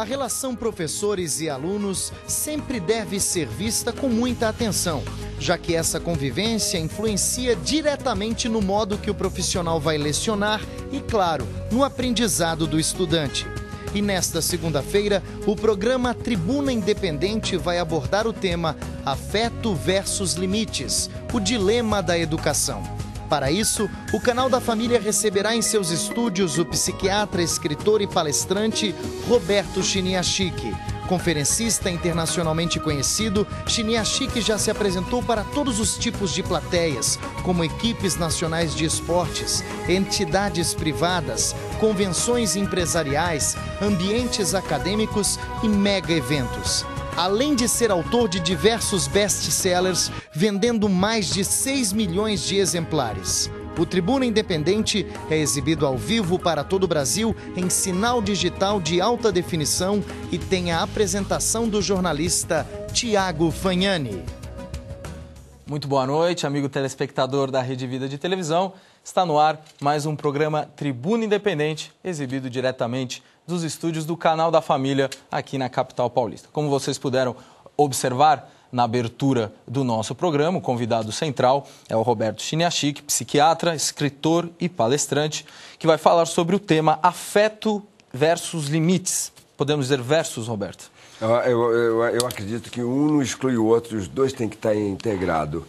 A relação professores e alunos sempre deve ser vista com muita atenção, já que essa convivência influencia diretamente no modo que o profissional vai lecionar e, claro, no aprendizado do estudante. E nesta segunda-feira, o programa Tribuna Independente vai abordar o tema Afeto versus Limites, o dilema da educação. Para isso, o Canal da Família receberá em seus estúdios o psiquiatra, escritor e palestrante Roberto Chiniachik. Conferencista internacionalmente conhecido, Chiniachik já se apresentou para todos os tipos de plateias, como equipes nacionais de esportes, entidades privadas, convenções empresariais, ambientes acadêmicos e mega eventos. Além de ser autor de diversos best-sellers, vendendo mais de 6 milhões de exemplares. O Tribuna Independente é exibido ao vivo para todo o Brasil em sinal digital de alta definição e tem a apresentação do jornalista Tiago Fagnani. Muito boa noite, amigo telespectador da Rede Vida de Televisão. Está no ar mais um programa Tribuna Independente, exibido diretamente dos estúdios do Canal da Família aqui na capital paulista. Como vocês puderam observar na abertura do nosso programa, o convidado central é o Roberto Chiniachik, psiquiatra, escritor e palestrante, que vai falar sobre o tema afeto versus limites. Podemos dizer versus, Roberto? Eu acredito que um não exclui o outro, os dois têm que estar integrados.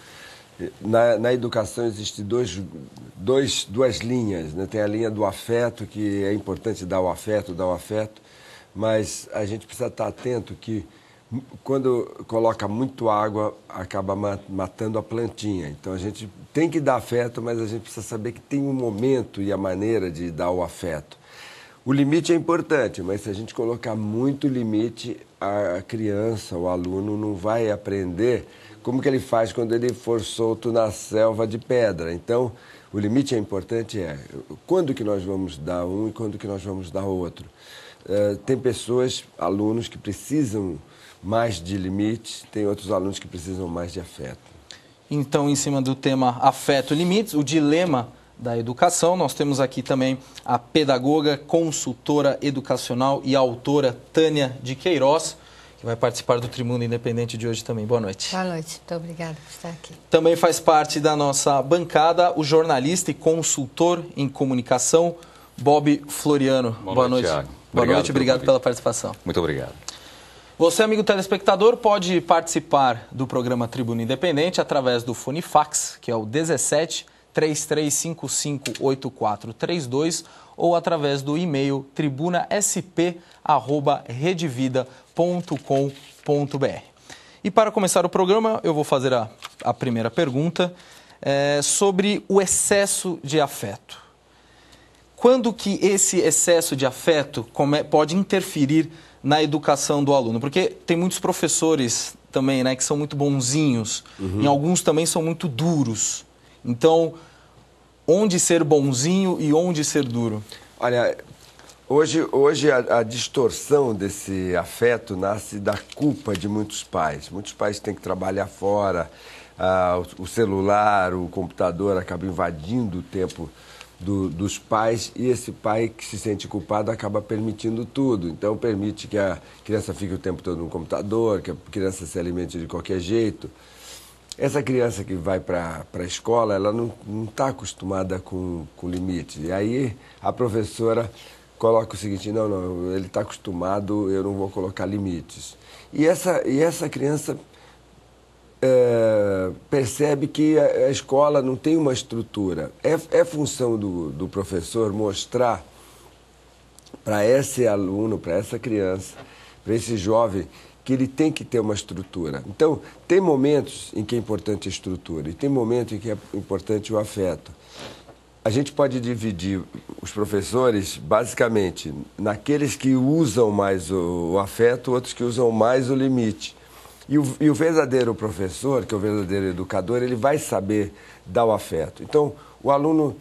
Na educação existem duas linhas, né? Tem a linha do afeto, que é importante dar o afeto, mas a gente precisa estar atento que quando coloca muito água, acaba matando a plantinha. Então a gente tem que dar afeto, mas a gente precisa saber que tem um momento e a maneira de dar o afeto. O limite é importante, mas se a gente colocar muito limite, a criança, o aluno não vai aprender como que ele faz quando ele for solto na selva de pedra. Então, o limite é importante, quando que nós vamos dar um e quando que nós vamos dar outro. Tem pessoas, alunos, que precisam mais de limites, tem outros alunos que precisam mais de afeto. Então, em cima do tema afeto e limites, o dilema da educação, nós temos aqui também a pedagoga, consultora educacional e autora Tânia de Queiroz, que vai participar do Tribuna Independente de hoje também. Boa noite. Boa noite, muito obrigada por estar aqui. Também faz parte da nossa bancada o jornalista e consultor em comunicação, Bob Floriano. Boa noite. Thiago. Boa noite, obrigado pela participação. Muito obrigado. Você, amigo telespectador, pode participar do programa Tribuna Independente através do fone fax, que é o 17 3355 8432, ou através do e-mail tribunasp@redevida.com.br. E para começar o programa, eu vou fazer a primeira pergunta sobre o excesso de afeto. Quando que esse excesso de afeto pode interferir na educação do aluno? Porque tem muitos professores também, né, que são muito bonzinhos, e alguns também são muito duros. Então, onde ser bonzinho e onde ser duro? Olha, hoje a distorção desse afeto nasce da culpa de muitos pais. Muitos pais têm que trabalhar fora, o celular, o computador acaba invadindo o tempo dos pais, e esse pai que se sente culpado acaba permitindo tudo. Então, permite que a criança fique o tempo todo no computador, que a criança se alimente de qualquer jeito. Essa criança que vai para a escola, ela não está acostumada com limite. E aí a professora coloca o seguinte: não, ele está acostumado, eu não vou colocar limites. E essa criança percebe que a escola não tem uma estrutura. É função do professor mostrar para esse aluno, para essa criança, para esse jovem, que ele tem que ter uma estrutura. Então, tem momentos em que é importante a estrutura e tem momentos em que é importante o afeto. A gente pode dividir os professores, basicamente, naqueles que usam mais o afeto, outros que usam mais o limite. E o verdadeiro professor, que é o verdadeiro educador, ele vai saber dar o afeto. Então, o aluno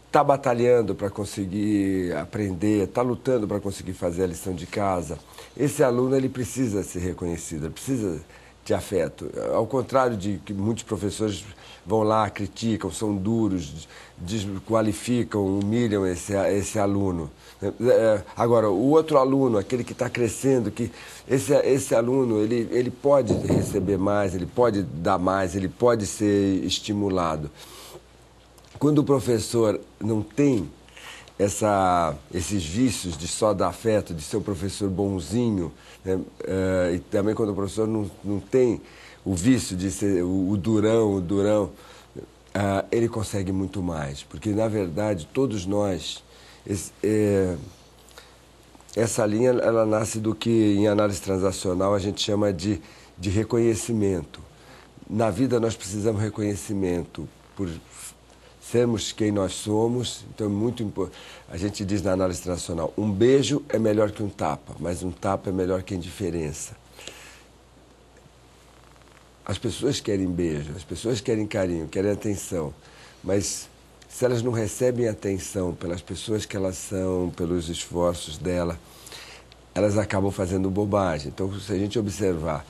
está batalhando para conseguir aprender, está lutando para conseguir fazer a lição de casa. Esse aluno ele precisa ser reconhecido, ele precisa de afeto. Ao contrário de que muitos professores vão lá, criticam, são duros, desqualificam, humilham esse aluno. Agora, o outro aluno, aquele que está crescendo, que esse aluno ele pode receber mais, ele pode dar mais, ele pode ser estimulado. Quando o professor não tem esses vícios de só dar afeto, de ser um professor bonzinho, né? E também quando o professor não tem o vício de ser o durão, ele consegue muito mais. Porque, na verdade, todos nós, essa linha ela nasce do que em análise transacional a gente chama de reconhecimento. Na vida nós precisamos de reconhecimento por sermos quem nós somos. Então é muito importante. A gente diz na análise transacional, um beijo é melhor que um tapa, mas um tapa é melhor que indiferença. As pessoas querem beijo, as pessoas querem carinho, querem atenção, mas se elas não recebem atenção pelas pessoas que elas são, pelos esforços dela, elas acabam fazendo bobagem. Então, se a gente observar,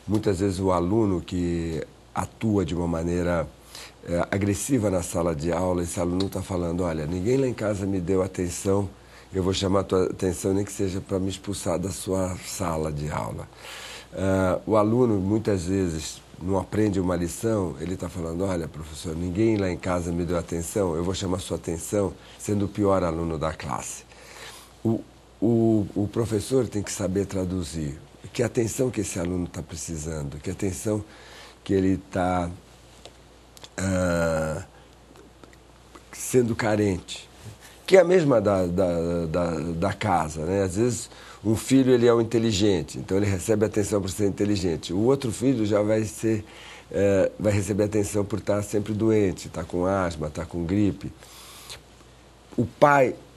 muitas vezes o aluno que atua de uma maneira agressiva na sala de aula, esse aluno está falando, olha, ninguém lá em casa me deu atenção, eu vou chamar a tua atenção nem que seja para me expulsar da sua sala de aula. O aluno, muitas vezes, não aprende uma lição, ele está falando, olha, professor, ninguém lá em casa me deu atenção, eu vou chamar a sua atenção sendo o pior aluno da classe. O professor tem que saber traduzir que atenção que esse aluno está precisando, que atenção que ele está sendo carente, que é a mesma da casa, né? Às vezes um filho ele é um inteligente, então ele recebe atenção por ser inteligente. O outro filho já vai receber atenção por estar sempre doente, estar com asma, estar com gripe.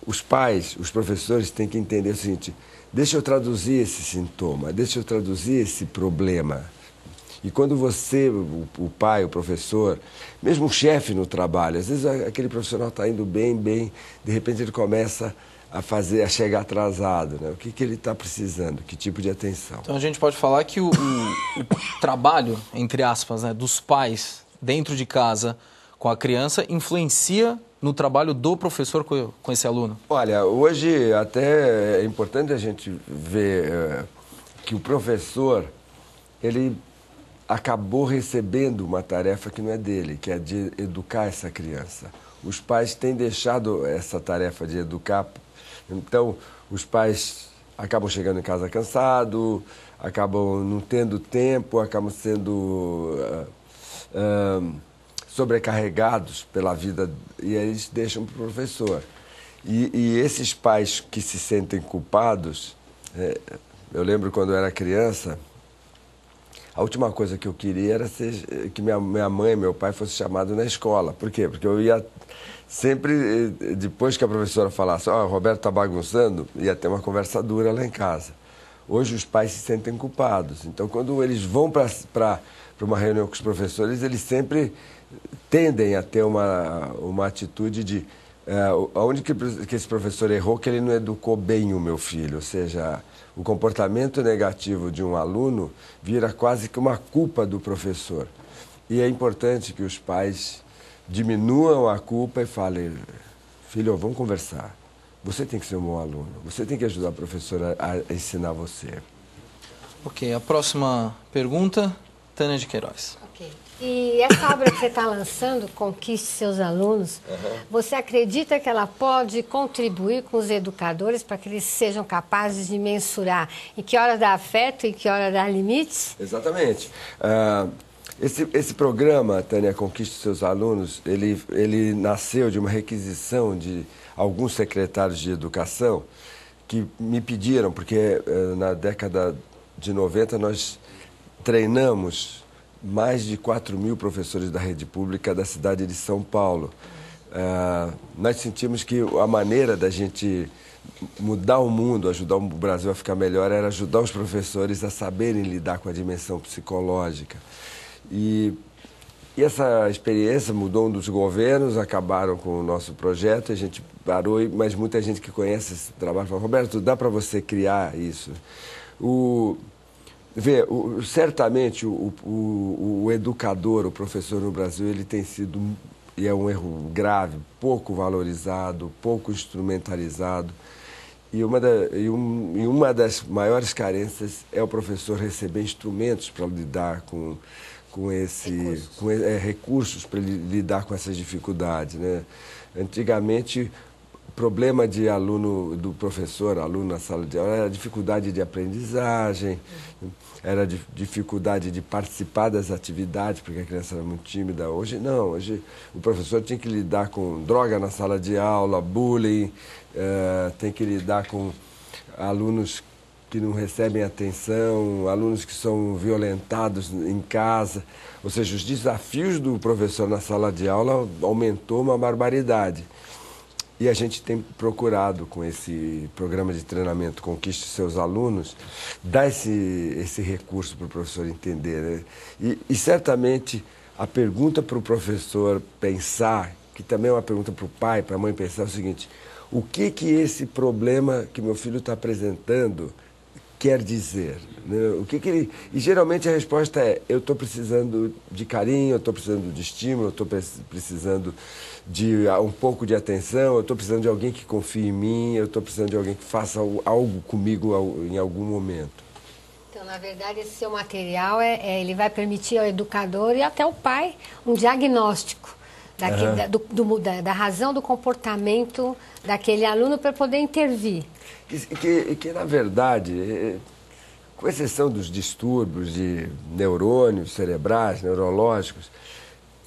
Os pais, os professores têm que entender o seguinte, deixa eu traduzir esse sintoma, deixa eu traduzir esse problema. E quando você, o pai, o professor, mesmo o chefe no trabalho, às vezes aquele profissional está indo bem, de repente ele começa a chegar atrasado, né? O que ele está precisando, que tipo de atenção. Então a gente pode falar que o trabalho, entre aspas, né, dos pais dentro de casa com a criança influencia no trabalho do professor com esse aluno? Olha, hoje até é importante a gente ver que o professor, ele acabou recebendo uma tarefa que não é dele, que é de educar essa criança. Os pais têm deixado essa tarefa de educar, então os pais acabam chegando em casa cansados, acabam não tendo tempo, acabam sendo sobrecarregados pela vida e eles deixam para o professor. E esses pais que se sentem culpados, eu lembro quando eu era criança, a última coisa que eu queria era que minha mãe e meu pai fossem chamados na escola. Por quê? Porque eu ia sempre, depois que a professora falasse, o Roberto está bagunçando, ia ter uma conversa dura lá em casa. Hoje os pais se sentem culpados. Então, quando eles vão para uma reunião com os professores, eles sempre tendem a ter uma atitude de aonde que esse professor errou, que ele não educou bem o meu filho. Ou seja, o comportamento negativo de um aluno vira quase que uma culpa do professor. E é importante que os pais diminuam a culpa e falem, filho, vamos conversar. Você tem que ser um bom aluno, você tem que ajudar a professora a ensinar você. Ok, a próxima pergunta, Tânia de Queiroz. Ok. E essa obra que você está lançando, Conquiste Seus Alunos, você acredita que ela pode contribuir com os educadores para que eles sejam capazes de mensurar em que hora dá afeto e em que hora dá limites? Exatamente. Esse programa, Tânia, Conquiste Seus Alunos, ele nasceu de uma requisição de alguns secretários de educação que me pediram, porque na década de 90 nós treinamos mais de 4.000 professores da rede pública da cidade de São Paulo. Nós sentimos que a maneira da gente mudar o mundo, ajudar o Brasil a ficar melhor, era ajudar os professores a saberem lidar com a dimensão psicológica. E essa experiência mudou um dos governos, acabaram com o nosso projeto, a gente parou, mas muita gente que conhece esse trabalho fala, Roberto, dá para você criar isso? Vê, certamente o educador, o professor no Brasil, ele tem sido, e é um erro grave, pouco valorizado, pouco instrumentalizado. E uma das maiores carências é o professor receber instrumentos para lidar com recursos para lidar com essas dificuldades, né? Antigamente, o problema de do professor, aluno na sala de aula, era a dificuldade de aprendizagem, era a dificuldade de participar das atividades, porque a criança era muito tímida. Hoje não, hoje o professor tinha que lidar com droga na sala de aula, bullying, tem que lidar com alunos que não recebem atenção, alunos que são violentados em casa. Ou seja, os desafios do professor na sala de aula aumentou uma barbaridade. E a gente tem procurado, com esse programa de treinamento Conquiste Seus Alunos, dar esse recurso para o professor entender, né? E certamente a pergunta para o professor pensar, que também é uma pergunta para o pai, para a mãe pensar, é o seguinte: o que esse problema que meu filho está apresentando quer dizer, né? O que ele... E geralmente a resposta é: eu estou precisando de carinho, eu estou precisando de estímulo, eu estou precisando de um pouco de atenção, eu estou precisando de alguém que confie em mim, eu estou precisando de alguém que faça algo comigo em algum momento. Então, na verdade, esse seu material ele vai permitir ao educador e até ao pai um diagnóstico da razão do comportamento daquele aluno para poder intervir. Que, na verdade, com exceção dos distúrbios de neurônios cerebrais, neurológicos,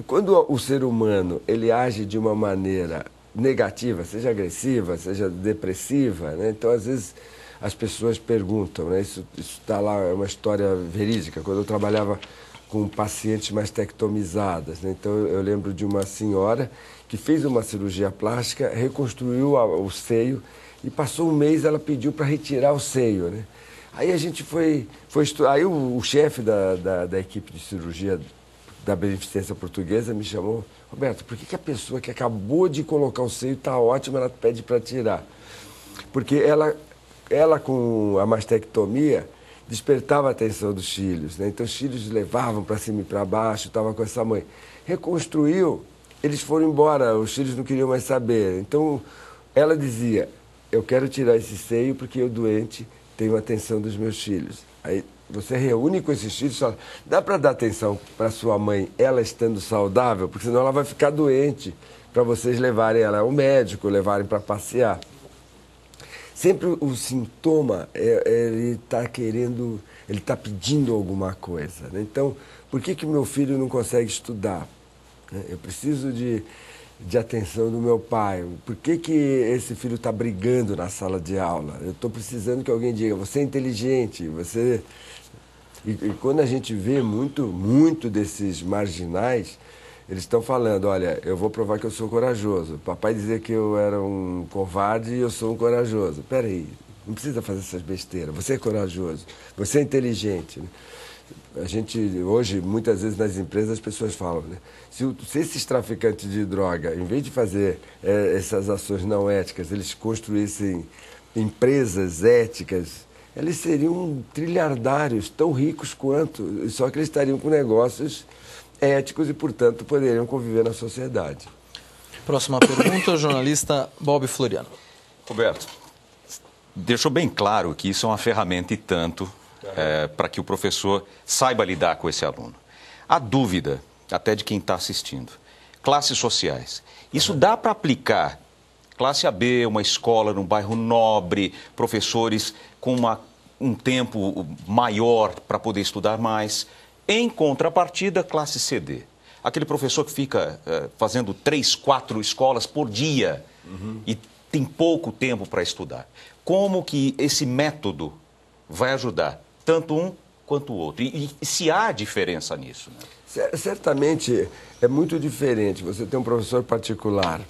quando o ser humano ele age de uma maneira negativa, seja agressiva, seja depressiva, né? Então, às vezes, as pessoas perguntam, né? Isso está lá, é uma história verídica. Quando eu trabalhava com pacientes mastectomizadas, né? Então, eu lembro de uma senhora que fez uma cirurgia plástica, reconstruiu o seio e passou um mês, ela pediu para retirar o seio, né? Aí a gente foi estudar. Aí o chefe da equipe de cirurgia da Beneficência Portuguesa me chamou: Roberto, por que a pessoa que acabou de colocar o seio está ótima, ela pede para tirar? Porque ela com a mastectomia despertava a atenção dos filhos, né? Então os filhos levavam para cima e para baixo, estava com essa mãe. Reconstruiu, eles foram embora, os filhos não queriam mais saber. Então ela dizia: eu quero tirar esse seio porque eu, doente, tenho a atenção dos meus filhos. Aí você reúne com esses filhos e fala: dá para dar atenção para sua mãe, ela estando saudável? Porque senão ela vai ficar doente, para vocês levarem ela ao médico, levarem para passear. Sempre o sintoma, ele está querendo, ele está pedindo alguma coisa, né? Então, por que meu filho não consegue estudar? Eu preciso de atenção do meu pai. Por que esse filho está brigando na sala de aula? Eu estou precisando que alguém diga: você é inteligente, você... E quando a gente vê muito desses marginais, eles estão falando: olha, eu vou provar que eu sou corajoso. Papai dizia que eu era um covarde e eu sou um corajoso. Espera aí, não precisa fazer essas besteiras. Você é corajoso, você é inteligente, né? A gente, hoje, muitas vezes nas empresas, as pessoas falam, né? Se esses traficantes de droga, em vez de fazer essas ações não éticas, eles construíssem empresas éticas, eles seriam trilhardários, tão ricos quanto, só que eles estariam com negócios éticos e, portanto, poderiam conviver na sociedade. Próxima pergunta, o jornalista Bob Floriano. Roberto, deixou bem claro que isso é uma ferramenta e tanto para que o professor saiba lidar com esse aluno. A dúvida, até de quem está assistindo: classes sociais. Isso dá para aplicar? Classe AB, uma escola num bairro nobre, professores com um tempo maior para poder estudar mais. Em contrapartida, classe CD. Aquele professor que fica fazendo 3, 4 escolas por dia e tem pouco tempo para estudar. Como que esse método vai ajudar tanto um quanto o outro? E se há diferença nisso, né? Certamente é muito diferente. Você tem um professor particular,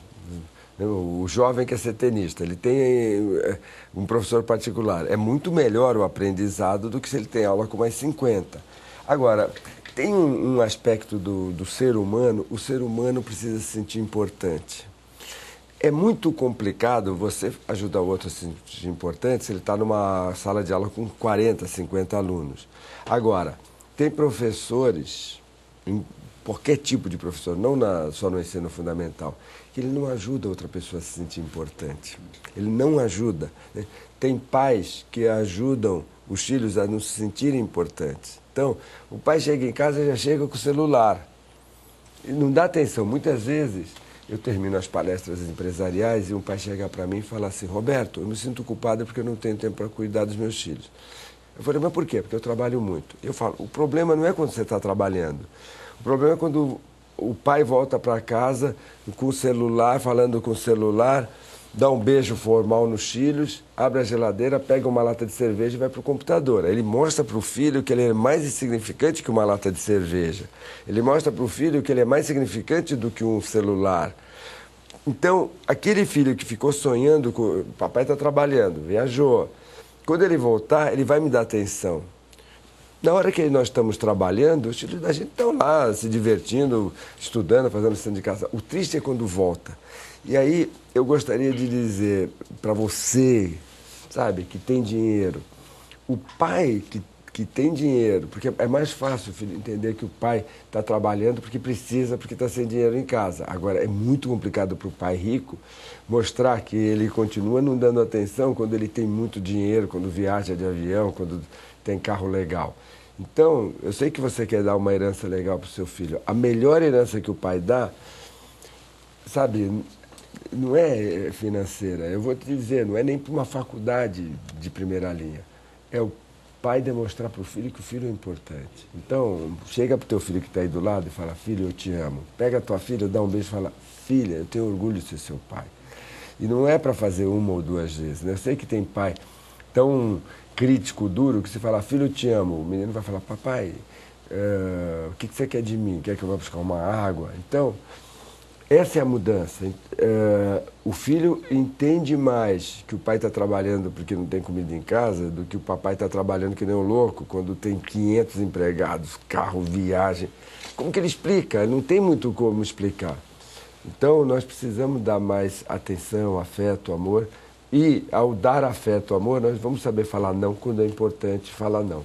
o jovem quer ser tenista, ele tem um professor particular. É muito melhor o aprendizado do que se ele tem aula com mais 50. Agora, tem um aspecto do ser humano: o ser humano precisa se sentir importante. É muito complicado você ajudar o outro a se sentir importante se ele está numa sala de aula com 40, 50 alunos. Agora, tem professores, qualquer tipo de professor, não só no ensino fundamental, que ele não ajuda a outra pessoa a se sentir importante. Ele não ajuda, né? Tem pais que ajudam os filhos a não se sentirem importantes. Então, o pai chega em casa e já chega com o celular. E não dá atenção. Muitas vezes, eu termino as palestras empresariais e um pai chega para mim e fala assim: Roberto, eu me sinto culpado porque eu não tenho tempo para cuidar dos meus filhos. Eu falei: mas por quê? Porque eu trabalho muito. Eu falo: o problema não é quando você está trabalhando. O problema é quando o pai volta para casa com o celular, falando com o celular, dá um beijo formal nos filhos, abre a geladeira, pega uma lata de cerveja e vai para o computador. Aí ele mostra para o filho que ele é mais insignificante que uma lata de cerveja. Ele mostra para o filho que ele é mais significante do que um celular. Então, aquele filho que ficou sonhando, o papai está trabalhando, viajou. Quando ele voltar, ele vai me dar atenção. Na hora que nós estamos trabalhando, os filhos da gente estão lá se divertindo, estudando, fazendo lição de casa. O triste é quando volta. E aí eu gostaria de dizer para você, sabe, que tem dinheiro, o pai que tem dinheiro, porque é mais fácil o filho entender que o pai está trabalhando porque precisa, porque está sem dinheiro em casa. Agora, é muito complicado para o pai rico mostrar que ele continua não dando atenção quando ele tem muito dinheiro, quando viaja de avião, quando tem carro legal. Então, eu sei que você quer dar uma herança legal para o seu filho. A melhor herança que o pai dá, sabe, não é financeira. Eu vou te dizer, não é nem para uma faculdade de primeira linha. É o pai demonstrar para o filho que o filho é importante. Então, chega para o teu filho que está aí do lado e fala: filho, eu te amo. Pega a tua filha, dá um beijo e fala: filha, eu tenho orgulho de ser seu pai. E não é para fazer uma ou duas vezes, né? Eu sei que tem pai tão crítico, duro, que se fala: filho, eu te amo, o menino vai falar: papai, o que você quer de mim? Quer que eu vá buscar uma água? Então, essa é a mudança. O filho entende mais que o pai está trabalhando porque não tem comida em casa do que o papai está trabalhando que nem um louco quando tem 500 empregados, carro, viagem. Como que ele explica? Ele não tem muito como explicar. Então, nós precisamos dar mais atenção, afeto, amor. E, ao dar afeto, amor, nós vamos saber falar não quando é importante falar não.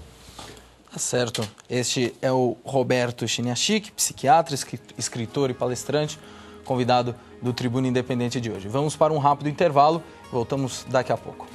Tá certo. Este é o Roberto Chiniachik, psiquiatra, escritor e palestrante, convidado do Tribuna Independente de hoje. Vamos para um rápido intervalo, voltamos daqui a pouco.